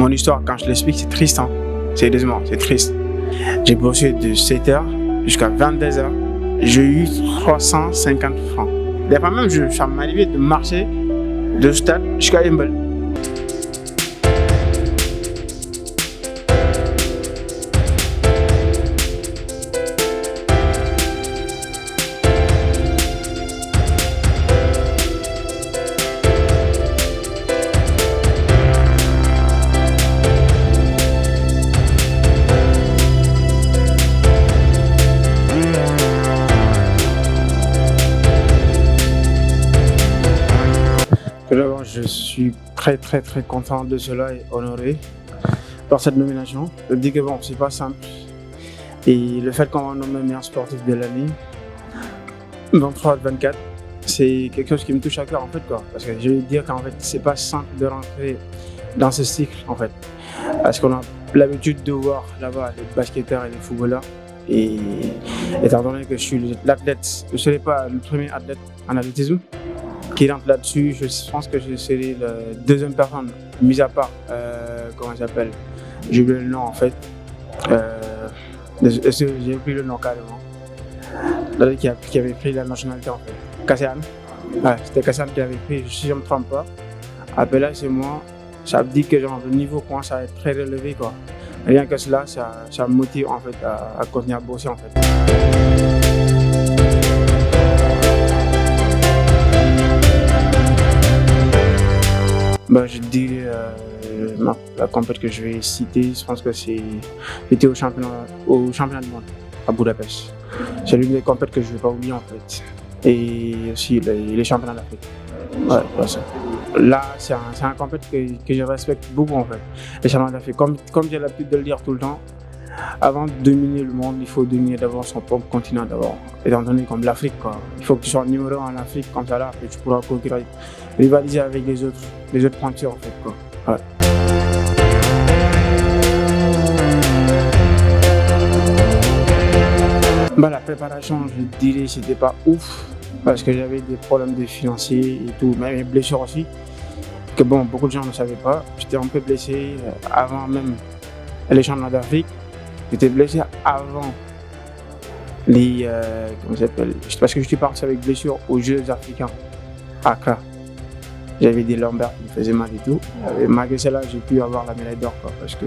Mon histoire, quand je l'explique, c'est triste. Hein. Sérieusement, c'est triste. J'ai bossé de 7h jusqu'à 22h. J'ai eu 350 francs. Des fois même, ça m'est arrivé de marcher de stade jusqu'à Embel. D'abord, je suis très content de cela et honoré par cette nomination. Je dis que bon, c'est pas simple. Et le fait qu'on m'a nommé meilleur sportif de l'année, 23-24, c'est quelque chose qui me touche à cœur en fait quoi. Parce que je vais dire qu'en fait, c'est pas simple de rentrer dans ce cycle en fait. Parce qu'on a l'habitude de voir là-bas les basketteurs et les footballeurs. Et étant donné que je suis l'athlète, je ne serai pas le premier athlète en athlétisme qui rentre là-dessus, je pense que je serai la deuxième personne, mis à part, comment il s'appelle, j'ai oublié le nom en fait, j'ai oublié le nom carrément, qui avait pris la nationalité en fait, Cassian, ouais, c'était Cassian qui l'avait pris, si je ne me trompe pas. Après là c'est moi, ça me dit que genre, le niveau commence à être très relevé quoi. Rien que cela, ça me motive en fait à continuer à bosser en fait. Bah, je dis la compétition que je vais citer, je pense que c'était au championnat du monde à Budapest. C'est l'une des compétitions que je ne vais pas oublier en fait. Et aussi les championnats d'Afrique. Ouais, voilà ça. Là, c'est un compétition que je respecte beaucoup en fait. Les championnats d'Afrique, comme j'ai l'habitude de le dire tout le temps, avant de dominer le monde, il faut dominer d'abord son propre continent d'abord. Étant donné comme l'Afrique, quoi. Il faut que tu sois numéro 1 en Afrique, comme ça là, après tu pourras rivaliser avec les autres pointures en fait, quoi. Ouais. Bah, la préparation, je dirais, c'était pas ouf, parce que j'avais des problèmes de financiers et tout, même les blessures aussi, que bon, beaucoup de gens ne savaient pas. J'étais un peu blessé avant même les championnats d'Afrique. J'étais blessé avant les. Comment ça s'appelle? Parce que je suis parti avec blessure aux Jeux africains à Accra. J'avais des lombaires qui me faisaient mal et tout. Et malgré cela, j'ai pu avoir la médaille d'or. Parce que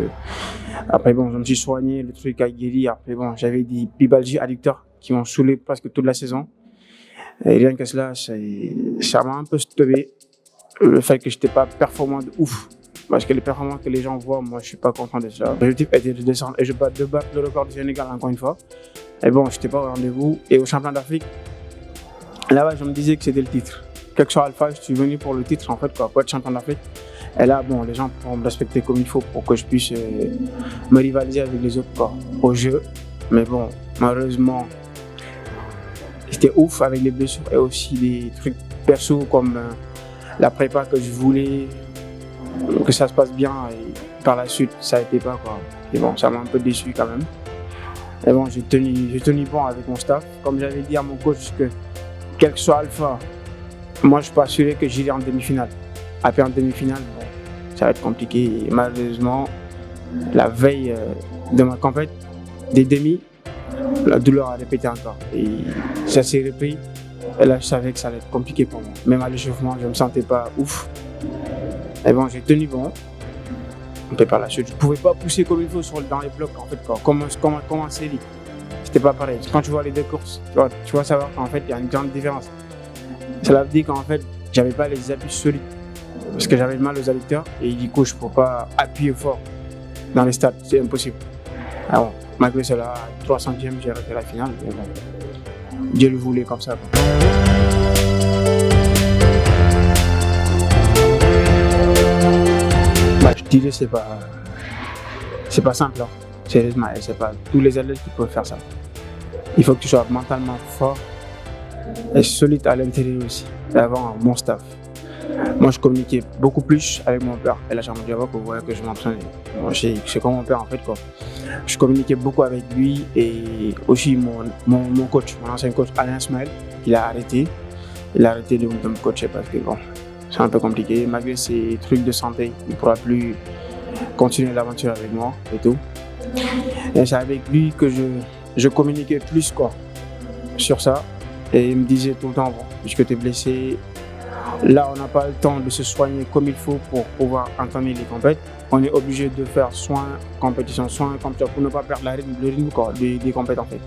après, bon, je me suis soigné, le truc a guéri. Après, bon, j'avais des pubalgies adducteurs qui m'ont saoulé presque toute la saison. Et rien que cela, ça m'a un peu stoppé. Le fait que je n'étais pas performant de ouf. Parce que les performances que les gens voient, moi je ne suis pas content de ça. L'objectif était de descendre et de battre le record du Sénégal encore une fois. Et bon, je n'étais pas au rendez-vous. Et au championnat d'Afrique, là-bas, je me disais que c'était le titre. Quel que soit Alpha, je suis venu pour le titre en fait, quoi, pour être champion d'Afrique. Et là, bon, les gens pourront me respecter comme il faut pour que je puisse me rivaliser avec les autres quoi, au jeu. Mais bon, malheureusement, c'était ouf avec les blessures et aussi des trucs perso comme la prépa que je voulais. Que ça se passe bien et par la suite ça a été pas quoi. Et bon, ça m'a un peu déçu quand même. Et bon, j'ai tenu bon avec mon staff. Comme j'avais dit à mon coach que quel que soit Alpha, moi je suis pas assuré que j'irai en demi-finale. Après en demi-finale, bon, ça va être compliqué. Et malheureusement, la veille de ma compète, des demi, la douleur a répété encore. Et ça s'est repris. Et là, je savais que ça allait être compliqué pour moi. Même à l'échauffement, je me sentais pas ouf. Et bon, j'ai tenu bon. Et par la suite, je ne pouvais pas pousser comme il faut dans les blocs, en fait, quoi. Comme en série. C'était pas pareil. Quand tu vois les deux courses, tu vas savoir qu'en fait, il y a une grande différence. Cela veut dire qu'en fait, j'avais pas les appuis solides. Parce que j'avais mal aux adducteurs et du coup, je ne peux pas appuyer fort dans les stats. C'est impossible. Alors, malgré cela, 300e, j'ai arrêté la finale. Mais bon, Dieu le voulait comme ça, quoi. Je dirais c'est pas simple, hein. Sérieusement, c'est pas tous les athlètes qui peuvent faire ça. Il faut que tu sois mentalement fort et solide à l'intérieur aussi, et avoir un bon staff. Moi, je communiquais beaucoup plus avec mon père. Et là, j'ai dit que vous voyez que je m'entraîne. C'est comme mon père en fait quoi. Je communiquais beaucoup avec lui et aussi mon coach, mon ancien coach Alain Ismaël, il a arrêté de me coacher parce que bon. C'est un peu compliqué, malgré ces trucs de santé, il ne pourra plus continuer l'aventure avec moi et tout. Et c'est avec lui que je communiquais plus quoi, sur ça. Et il me disait tout le temps, bon, puisque tu es blessé, là on n'a pas le temps de se soigner comme il faut pour pouvoir entamer les compétitions. On est obligé de faire soin compétition pour ne pas perdre le rythme quoi, des compétitions en fait.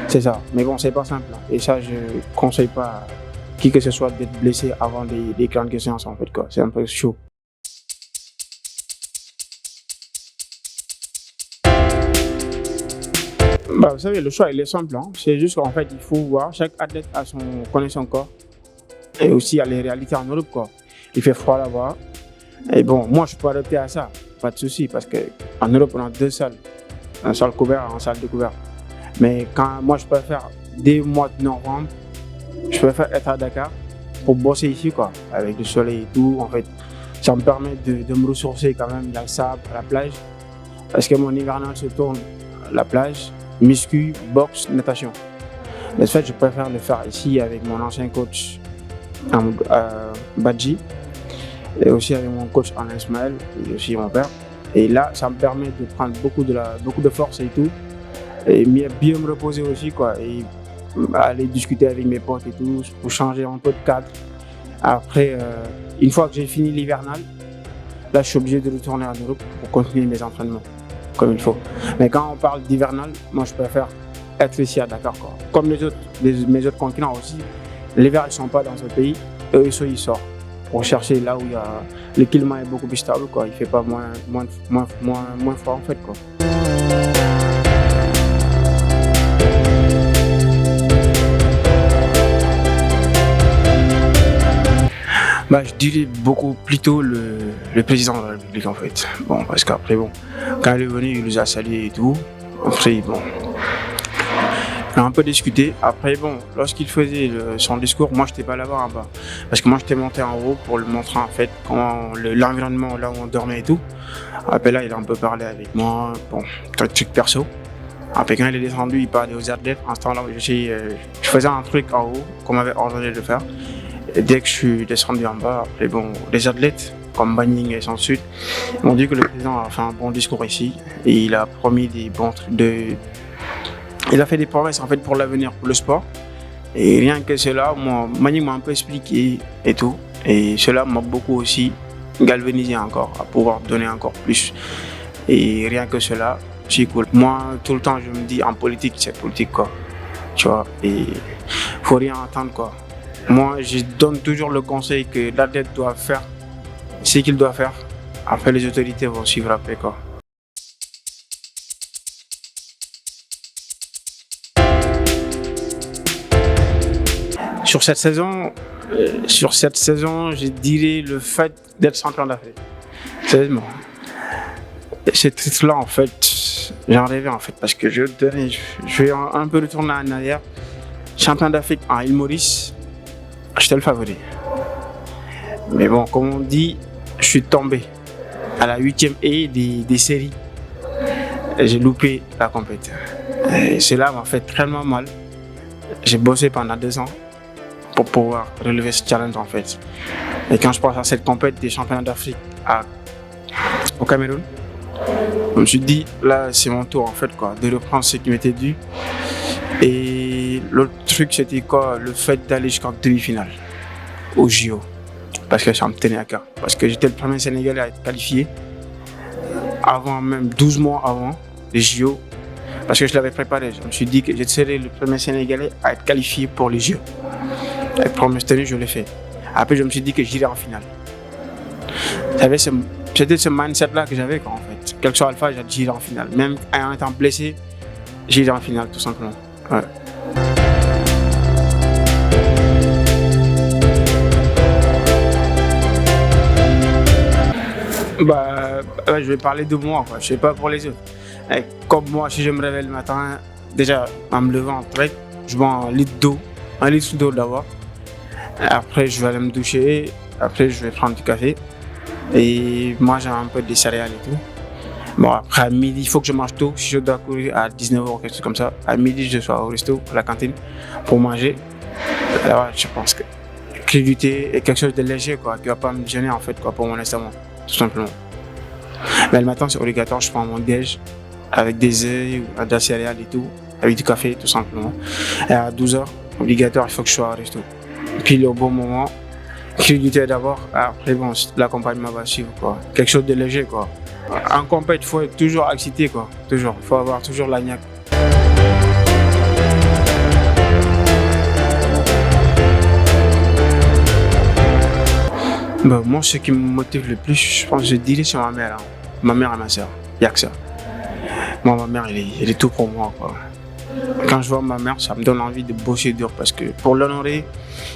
C'est ça. Mais bon, c'est pas simple. Hein. Et ça, je conseille pas qui que ce soit d'être blessé avant des grandes séances en fait quoi. C'est un peu chaud. Bah, vous savez, le choix il est simple. Hein. C'est juste qu'en fait, il faut voir, chaque athlète connaît son corps et aussi à les réalités en Europe. Quoi. Il fait froid là-bas. Et bon, moi je peux adapter à ça, pas de souci, parce qu'en Europe on a deux salles, une salle couverte et une salle découverte. Mais quand moi je préfère, dès le mois de novembre, je préfère être à Dakar pour bosser ici, quoi, avec le soleil et tout. En fait, ça me permet de me ressourcer quand même, il y a le sable, la plage, parce que mon hivernal se tourne à la plage. Muscu, boxe, natation. De ce fait, je préfère le faire ici avec mon ancien coach Badji et aussi avec mon coach Alain Ismaël et aussi mon père. Et là, ça me permet de prendre beaucoup de force et tout, et bien me reposer aussi quoi, et aller discuter avec mes potes et tout pour changer un peu de cadre. Après, une fois que j'ai fini l'hivernal, là, je suis obligé de retourner en Europe pour continuer mes entraînements. Comme il faut. Mais quand on parle d'hivernal, moi je préfère être ici à Dakar. Quoi. Comme mes autres continents aussi, l'hiver ils ne sont pas dans ce pays, eux ils sortent pour chercher là où le climat est beaucoup plus stable, quoi. Il ne fait pas moins froid en fait. Quoi. Bah, je dirais beaucoup plutôt le président de la République en fait. Bon, parce qu'après, bon, quand il est venu, il nous a salué et tout. Après, bon, on a un peu discuté. Après, bon, lorsqu'il faisait son discours, moi, je n'étais pas là-bas en bas. Parce que moi, j'étais monté en haut pour lui montrer en fait comment l'environnement là où on dormait et tout. Après, là, il a un peu parlé avec moi. Bon, truc perso. Après, quand il est descendu, il parlait aux athlètes. En ce temps-là, je faisais un truc en haut qu'on m'avait ordonné de faire. Et dès que je suis descendu en bas, après, bon, les athlètes, comme Banning et sans suite, m'ont dit que le président a fait un bon discours ici et il a promis des bons trucs il a fait des promesses en fait pour l'avenir, pour le sport. Et rien que cela, Banning m'a un peu expliqué et tout. Et cela m'a beaucoup aussi galvanisé encore, à pouvoir donner encore plus. Et rien que cela, c'est cool. Moi, tout le temps, je me dis en politique, c'est politique quoi. Tu vois, et faut rien attendre quoi. Moi, je donne toujours le conseil que l'athlète doit faire ce qu'il doit faire. Après, les autorités vont suivre après, quoi. Sur cette saison, je dirais le fait d'être champion d'Afrique. Sérieusement. Ce titre-là, en fait, j'en rêvais, en fait, parce que je vais un peu retourner en arrière. Champion d'Afrique en Île Maurice. J'étais le favori. Mais bon, comme on dit, je suis tombé à la 8e des séries. Et j'ai loupé la compétition. Et cela m'a fait tellement mal. J'ai bossé pendant 2 ans pour pouvoir relever ce challenge en fait. Et quand je pense à cette compétition des championnats d'Afrique au Cameroun, je me suis dit, là c'est mon tour en fait quoi, de reprendre ce qui m'était dû. Et l'autre truc, c'était quoi? Le fait d'aller jusqu'en demi-finale au JO. Parce que ça me tenait à cœur. Parce que j'étais le premier Sénégalais à être qualifié avant, même 12 mois avant les JO. Parce que je l'avais préparé. Je me suis dit que je serais le premier Sénégalais à être qualifié pour les JO. Et promesse tenue, je l'ai fait. Après, je me suis dit que j'irais en finale. C'était ce mindset-là que j'avais en fait. Quel que soit Alpha, j'irais en finale. Même en étant blessé, j'irais en finale tout simplement. Ouais. Je vais parler de moi, quoi. Je sais pas pour les autres. Et comme moi, si je me réveille le matin, déjà en me levant, je bois un litre d'eau d'abord. Après, je vais aller me doucher. Après, je vais prendre du café et manger un peu de céréales et tout. Bon, après, à midi, il faut que je mange tôt. Si je dois courir à 19h, quelque chose comme ça, à midi, je sois au resto, à la cantine, pour manger. Alors, je pense que crudité est quelque chose de léger, quoi, qui ne va pas me gêner, en fait, quoi, pour mon estomac, tout simplement. Mais le matin, c'est obligatoire, je prends mon déj avec des œufs, ou de la céréale et tout, avec du café, tout simplement. Et à 12h, obligatoire, il faut que je sois au resto. Puis au bon moment, créditer d'abord, après bon, l'accompagnement va suivre, quoi. Quelque chose de léger, quoi. En compète, il faut être toujours excité, quoi. Toujours, il faut avoir toujours la niaque. Bah, moi, ce qui me motive le plus, je pense, je dirais, c'est ma mère. Hein. Ma mère et ma soeur. Il n'y a que ça. Moi, ma mère, elle est tout pour moi, quoi. Quand je vois ma mère, ça me donne envie de bosser dur parce que pour l'honorer,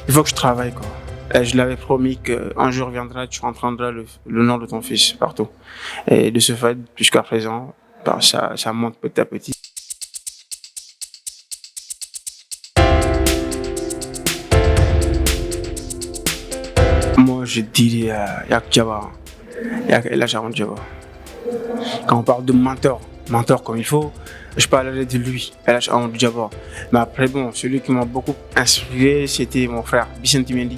il faut que je travaille, quoi. Et je l'avais promis qu'un jour viendra, tu entendras le nom de ton fils partout. Et de ce fait, jusqu'à présent, bah, ça monte petit à petit. Moi, je dirais Yak Jabba. Yak El Hadj Jabba. Quand on parle de mentor comme il faut, je parlerai de lui, El Hadj Jabba. Mais après, bon, celui qui m'a beaucoup inspiré, c'était mon frère, Vicente Mendy.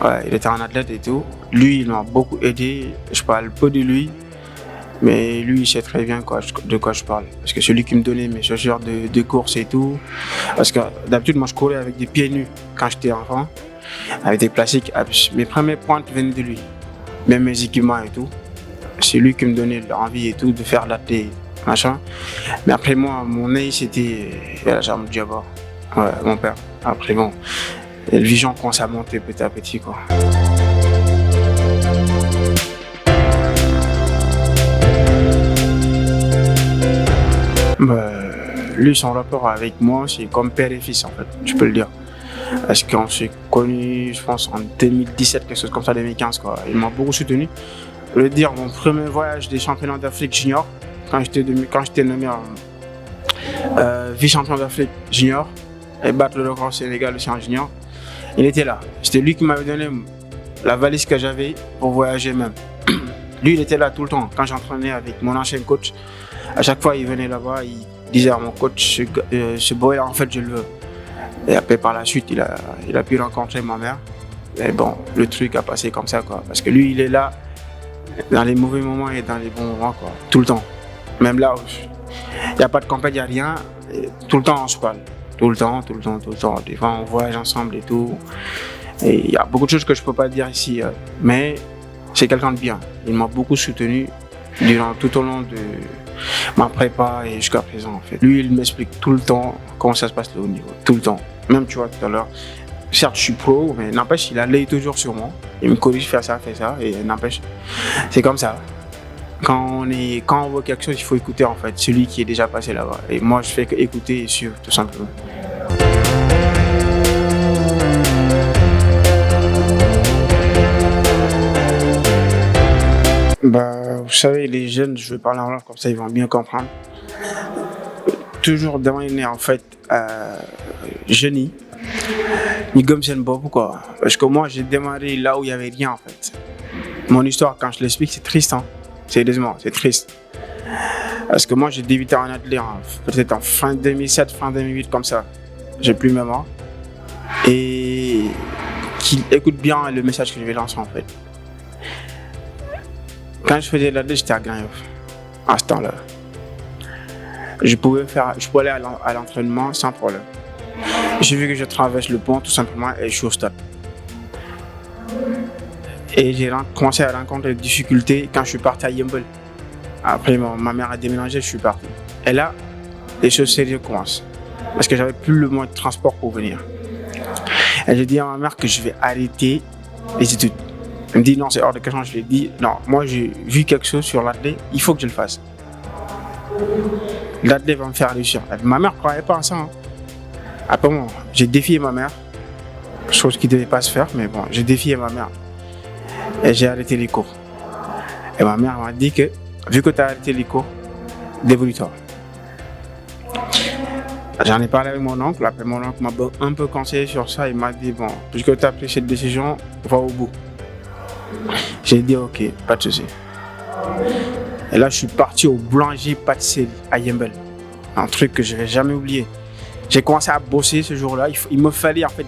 Ouais, il était un athlète et tout. Lui, il m'a beaucoup aidé. Je parle peu de lui, mais lui, il sait très bien de quoi je parle. Parce que celui qui me donnait mes chaussures de course et tout. Parce que d'habitude, moi, je courais avec des pieds nus quand j'étais enfant, avec des plastiques. Mes premières pointes venaient de lui, même mes équipements et tout. C'est lui qui me donnait l'envie et tout de faire l'athlète, machin. Mais après, moi, mon œil, c'était la jambe Diaba. Ouais, mon père. Après, bon. Et le vision commence à monter petit à petit, quoi. Bah, lui, son rapport avec moi, c'est comme père et fils, en fait, je peux le dire. Parce qu'on s'est connus, je pense, en 2017, quelque chose comme ça, 2015, quoi. Il m'a beaucoup soutenu. Je veux dire, mon premier voyage des championnats d'Afrique junior, quand j'étais nommé vice-champion d'Afrique junior, et battre le record Sénégal aussi en junior, il était là. C'était lui qui m'avait donné la valise que j'avais pour voyager même. Lui, il était là tout le temps. Quand j'entraînais avec mon ancien coach, à chaque fois, il venait là-bas, il disait à mon coach, ce boy, en fait, je le veux. Et après, par la suite, il a pu rencontrer ma mère. Et bon, le truc a passé comme ça, quoi. Parce que lui, il est là dans les mauvais moments et dans les bons moments, quoi. Tout le temps. Même là, il n'y a pas de compagnie, il n'y a rien. Et tout le temps, on se parle. Tout le temps. Des fois, on voyage ensemble et tout. Et il y a beaucoup de choses que je ne peux pas dire ici. Mais c'est quelqu'un de bien. Il m'a beaucoup soutenu tout au long de ma prépa et jusqu'à présent, en fait. Lui, il m'explique tout le temps comment ça se passe au haut niveau. Tout le temps. Même, tu vois, tout à l'heure, certes, je suis pro, mais n'empêche, il a l'œil toujours sur moi. Il me corrige, fais ça, et n'empêche, c'est comme ça. Quand on voit quelque chose, il faut écouter, en fait, celui qui est déjà passé là-bas. Et moi, je fais que écouter et suivre, tout simplement. Bah, vous savez, les jeunes, je vais parler en langue, comme ça, ils vont bien comprendre. Toujours demander, en fait, jeunes, ni comme c'est beaucoup, quoi. Parce que moi, j'ai démarré là où il n'y avait rien, en fait. Mon histoire, quand je l'explique, c'est triste, hein. Sérieusement, c'est triste. Parce que moi, j'ai débuté en athlète peut-être en fin 2007, fin 2008, comme ça. J'ai plus mémoire. Et qu'il écoute bien le message que je vais lancer, en fait. Quand je faisais l'athlète, j'étais à Grand-Yoff, à ce temps-là. Je pouvais aller à l'entraînement sans problème. J'ai vu que je traverse le pont tout simplement et je suis au stade. Et j'ai commencé à rencontrer des difficultés quand je suis parti à Yembel. Après, ma mère a déménagé, je suis parti. Et là, les choses sérieuses commencent. Parce que j'avais plus le moyen de transport pour venir. Et j'ai dit à ma mère que je vais arrêter les études. Elle me dit non, c'est hors de question. Je lui ai dit non, moi j'ai vu quelque chose sur l'athlète, il faut que je le fasse. L'athlète va me faire réussir. Ma mère ne croyait pas à ça. Hein. Après, bon, j'ai défié ma mère. Chose qui ne devait pas se faire, mais bon, j'ai défié ma mère. Et j'ai arrêté les cours. Et ma mère m'a dit que, vu que tu as arrêté les cours, débrouille-toi. J'en ai parlé avec mon oncle. Après, mon oncle m'a un peu conseillé sur ça. Il m'a dit, bon, puisque tu as pris cette décision, va au bout. J'ai dit, ok, pas de souci. Et là, je suis parti au boulanger pâtisserie à Yembel. Un truc que je ne vais jamais oublier. J'ai commencé à bosser ce jour-là. Il me fallait en fait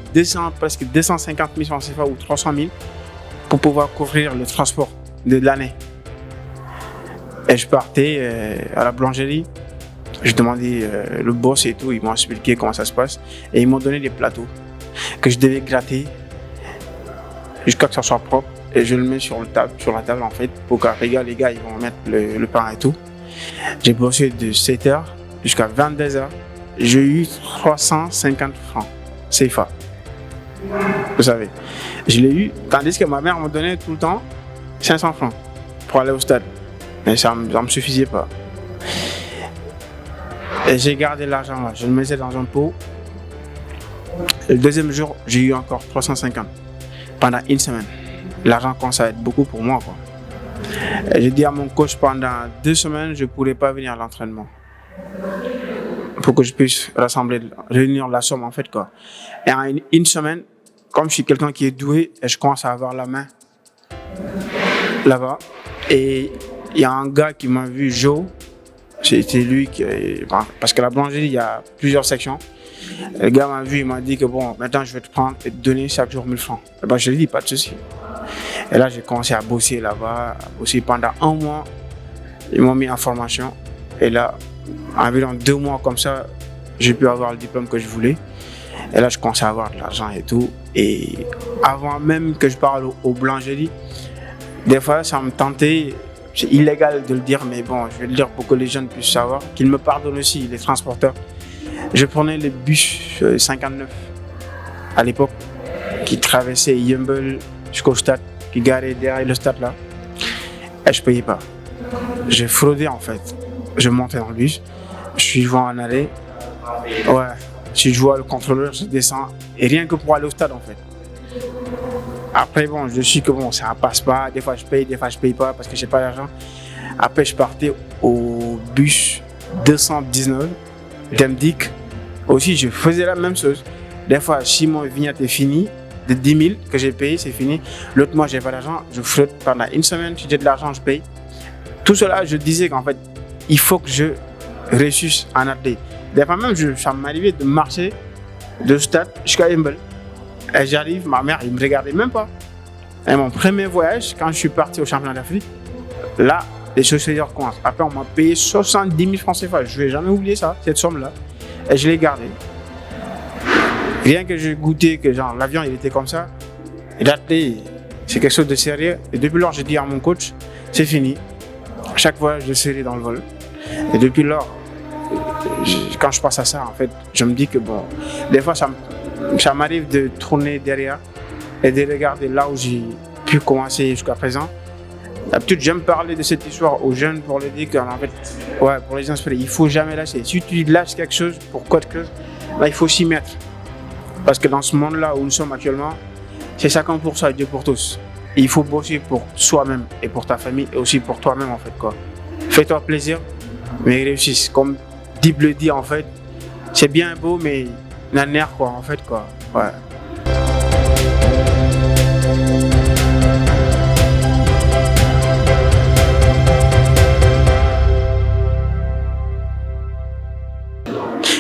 presque 250 000 francs CFA ou 300 000 pour pouvoir couvrir le transport de l'année. Et je partais à la boulangerie. Je demandais le boss et tout, ils m'ont expliqué comment ça se passe. Et ils m'ont donné des plateaux que je devais gratter jusqu'à que ça soit propre. Et je le mets sur la table en fait, pour que les gars ils vont mettre le pain et tout. J'ai bossé de 7h jusqu'à 22h. J'ai eu 350 francs CFA. Vous savez, je l'ai eu, tandis que ma mère me donnait tout le temps 500 francs pour aller au stade. Mais ça ne me suffisait pas. Et j'ai gardé l'argent là, je le mettais dans un pot. Le deuxième jour, j'ai eu encore 350 pendant une semaine. L'argent commence à être beaucoup pour moi, quoi. Et j'ai dit à mon coach pendant 2 semaines, je ne pourrais pas venir à l'entraînement. Pour que je puisse réunir la somme en fait, quoi. Et en une semaine, comme je suis quelqu'un qui est doué, et je commence à avoir la main là-bas. Et il y a un gars qui m'a vu, Joe. C'était lui qui... Parce que la boulangerie, il y a plusieurs sections. Le gars m'a vu, il m'a dit que bon, maintenant je vais te prendre et te donner chaque jour 1000 francs. Et ben, je lui ai dit, pas de souci. Et là, j'ai commencé à bosser là-bas, à bosser pendant 1 mois. Ils m'ont mis en formation. Et là, environ 2 mois comme ça, j'ai pu avoir le diplôme que je voulais. Et là, je commençais à avoir de l'argent et tout. Et avant même que je parle aux boulangeries, des fois, ça me tentait. C'est illégal de le dire, mais bon, je vais le dire pour que les jeunes puissent savoir, qu'ils me pardonnent aussi, les transporteurs. Je prenais les bus 59 à l'époque, qui traversaient Yumble jusqu'au stade, qui garaient derrière le stade là. Et je ne payais pas. J'ai fraudé en fait. Je montais dans le bus, je suis joué en allée. Ouais, si je vois le contrôleur, je descends. Et rien que pour aller au stade en fait. Après, bon, je suis que bon, ça passe pas. Des fois, je paye, des fois, je paye pas parce que j'ai pas d'argent. Après, je partais au bus 219 d'Emdic. Aussi, je faisais la même chose. Des fois, si mon vignette est fini, de 10 000 que j'ai payé, c'est fini. L'autre mois, j'ai pas d'argent. Je flotte pendant une semaine. Si j'ai de l'argent, je paye. Tout cela, je disais qu'en fait, il faut que je réussisse en athlète. Des fois même, ça m'arrivait de marcher de stade jusqu'à Yumble. Et j'arrive, ma mère, il me regardait même pas. Et mon premier voyage, quand je suis parti au championnat d'Afrique, là, les choses commencent. Après, on m'a payé 70 000 francs CFA. Je ne vais jamais oublier ça, cette somme-là. Et je l'ai gardée. Rien que j'ai goûté que genre, l'avion, il était comme ça. Et là, c'est quelque chose de sérieux. Et depuis lors, j'ai dit à mon coach, c'est fini. Chaque voyage, je serai dans le vol. Et depuis lors, quand je pense à ça, en fait, je me dis que bon, des fois, ça m'arrive de tourner derrière et de regarder là où j'ai pu commencer jusqu'à présent. D'habitude, j'aime parler de cette histoire aux jeunes pour leur dire qu'en fait, ouais, pour les inspirer, il ne faut jamais lâcher. Si tu lâches quelque chose pour quelque chose, là, il faut s'y mettre. Parce que dans ce monde-là où nous sommes actuellement, c'est 50% et Dieu pour tous. Et il faut bosser pour soi-même et pour ta famille et aussi pour toi-même en fait, quoi. Fais-toi plaisir, mais réussisse. Comme Dib le dit en fait, c'est bien beau, mais la nerf quoi en fait quoi. Ouais.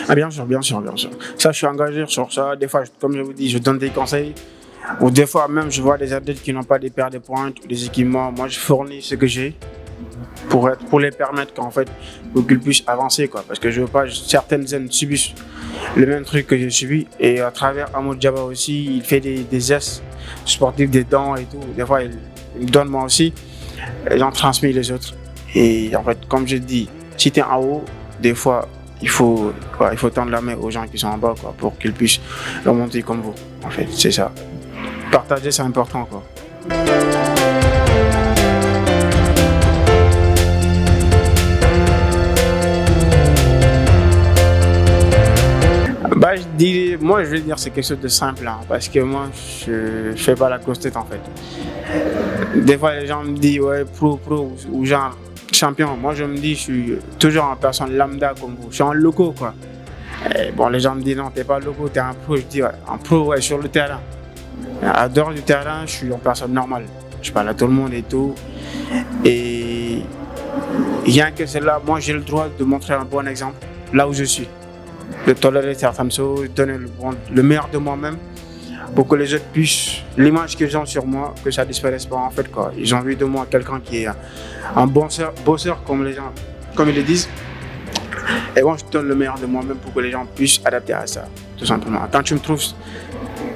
Ah bien sûr. Ça, je suis engagé sur ça. Des fois, comme je vous dis, je donne des conseils. Ou des fois même, je vois des athlètes qui n'ont pas des paires de pointes ou des équipements. Moi, je fournis ce que j'ai pour les permettre qu'en fait, pour qu'ils puissent avancer quoi. Parce que je veux pas certaines jeunes subissent le même truc que j'ai subi. Et à travers Amadou Diaba aussi, il fait des gestes sportifs, des dons et tout. Des fois, il me donne moi aussi. Et j'en transmets les autres. Et en fait, comme je dis, si tu es en haut, des fois, il faut tendre la main aux gens qui sont en bas quoi, pour qu'ils puissent remonter comme vous. En fait, c'est ça. Partager, c'est important quoi. Bah, je vais dire c'est quelque chose de simple hein, parce que moi je fais pas la grosse tête en fait. Des fois les gens me disent ouais pro ou genre champion. Moi je me dis je suis toujours en personne lambda comme vous. Je suis en loco quoi. Et bon les gens me disent non t'es pas loco t'es un pro. Je dis ouais en pro ouais sur le terrain. À dehors du terrain je suis en personne normale. Je parle à tout le monde et tout. Et rien que c'est là moi j'ai le droit de montrer un bon exemple là où je suis. De tolérer certaines choses, donner le meilleur de moi-même pour que les autres puissent, l'image qu'ils ont sur moi, que ça disparaisse pas en fait quoi. Ils ont vu de moi quelqu'un qui est un bosseur comme les gens, comme ils le disent. Et bon, je donne le meilleur de moi-même pour que les gens puissent adapter à ça, tout simplement. Quand tu me trouves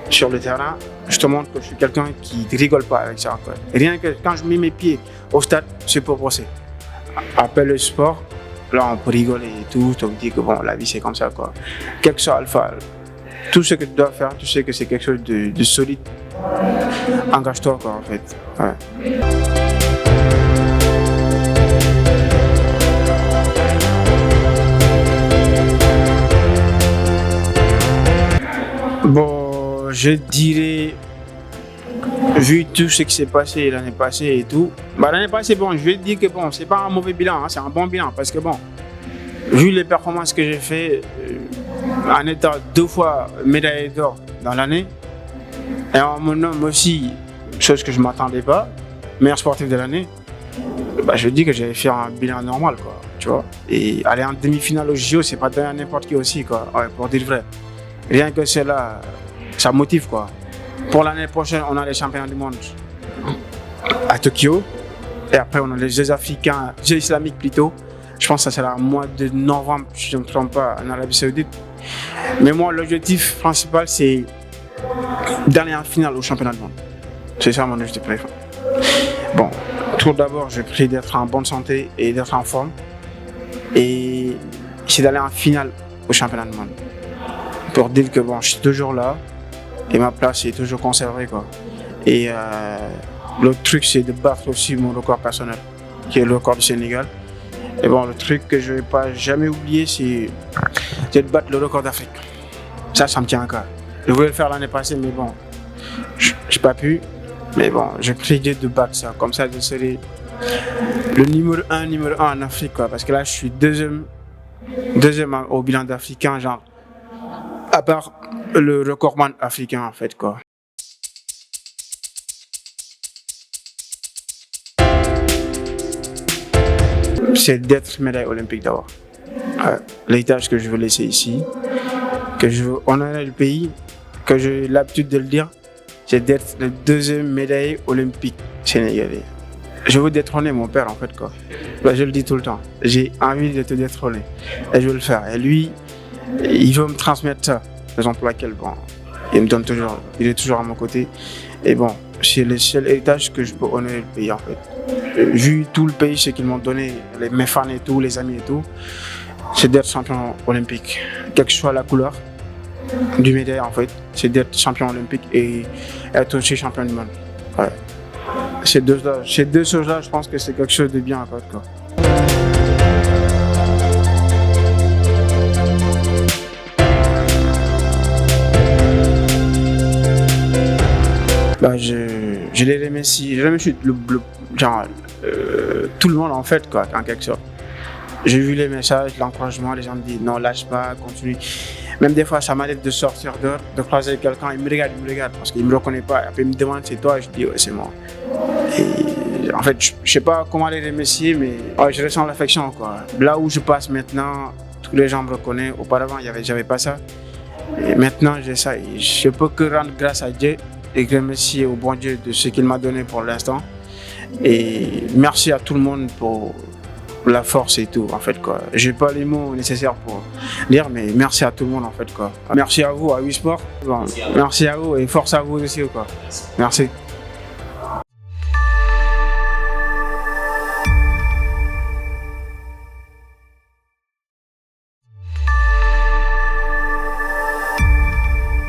sur le terrain, je te montre que je suis quelqu'un qui ne rigole pas avec ça. Quoi. Rien que quand je mets mes pieds au stade, c'est pour bosser. Après le sport, là on peut rigoler et tout, on me dit que bon, la vie c'est comme ça. Quoi. Quel que soit Alpha, tout ce que tu dois faire, tu sais que c'est quelque chose de solide. Engage-toi quoi en fait. Ouais. Bon, je dirais, vu tout ce qui s'est passé l'année passée et tout, l'année passée, bon, je vais dire que bon, c'est pas un mauvais bilan, hein, c'est un bon bilan parce que bon, vu les performances que j'ai fait, en étant 2 fois médaillé d'or dans l'année, et en mon nom aussi, chose que je m'attendais pas, meilleur sportif de l'année, je dis que j'avais fait un bilan normal, quoi, tu vois. Et aller en demi-finale au JO, c'est pas donné à n'importe qui aussi, quoi, ouais, pour dire vrai. Rien que cela, ça motive quoi. Pour l'année prochaine, on a les championnats du monde à Tokyo. Et après, on a les Jeux africains, Jeux islamiques plutôt. Je pense que ça sera au mois de novembre, si je ne me trompe pas, en Arabie Saoudite. Mais moi, l'objectif principal, c'est d'aller en finale au championnat du monde. C'est ça mon objectif préféré. Bon, tout d'abord, je prie d'être en bonne santé et d'être en forme. Et c'est d'aller en finale au championnat du monde. Pour dire que bon, je suis toujours là et ma place est toujours conservée quoi. Et l'autre truc c'est de battre aussi mon record personnel, qui est le record du Sénégal. Et bon, le truc que je ne vais pas jamais oublier, c'est de battre le record d'Afrique. Ça me tient à cœur. Je voulais le faire l'année passée, mais bon, j'ai pas pu. Mais bon, je prie Dieu de battre ça. Comme ça, je serai le numéro 1 en Afrique quoi. Parce que là, je suis deuxième au bilan d'Africain, genre. À part le recordman africain en fait quoi. C'est d'être médaille olympique d'abord. L'héritage que je veux laisser ici, que je veux honorer le pays, que j'ai l'habitude de le dire, c'est d'être le 2e médaillé olympique sénégalais. Je veux détrôner mon père en fait quoi. Je le dis tout le temps. J'ai envie de te détrôner et je veux le faire. Et lui, il veut me transmettre ça, raison pour laquelle bon, il est toujours à mon côté. Et bon, c'est le seul héritage que je peux honorer le pays en fait. Vu tout le pays, ce qu'ils m'ont donné, mes fans et tout, les amis et tout, c'est d'être champion olympique. Quelle que soit la couleur du médaille en fait, c'est d'être champion olympique et être aussi champion du monde. Ouais. Ces deux choses-là, je pense que c'est quelque chose de bien en fait quoi. Je les remercie, tout le monde en fait quoi, en quelque sorte. J'ai vu les messages, l'encouragement, les gens me disent non lâche pas, continue. Même des fois ça m'arrive de sortir dehors, de croiser quelqu'un, il me regarde parce qu'il me reconnaît pas. Après il me demande c'est toi, je dis ouais c'est moi. Et en fait je sais pas comment les remercier, mais ouais, je ressens l'affection quoi. Là où je passe maintenant, tous les gens me reconnaissent. Auparavant j'avais pas ça. Et maintenant j'ai ça. Et je peux que rendre grâce à Dieu. Et remercier au bon Dieu de ce qu'il m'a donné pour l'instant. Et merci à tout le monde pour la force et tout, en fait, quoi. J'ai pas les mots nécessaires pour dire, mais merci à tout le monde, en fait, quoi. Merci à vous, à WeSport. Bon, merci à vous et force à vous aussi, quoi. Merci.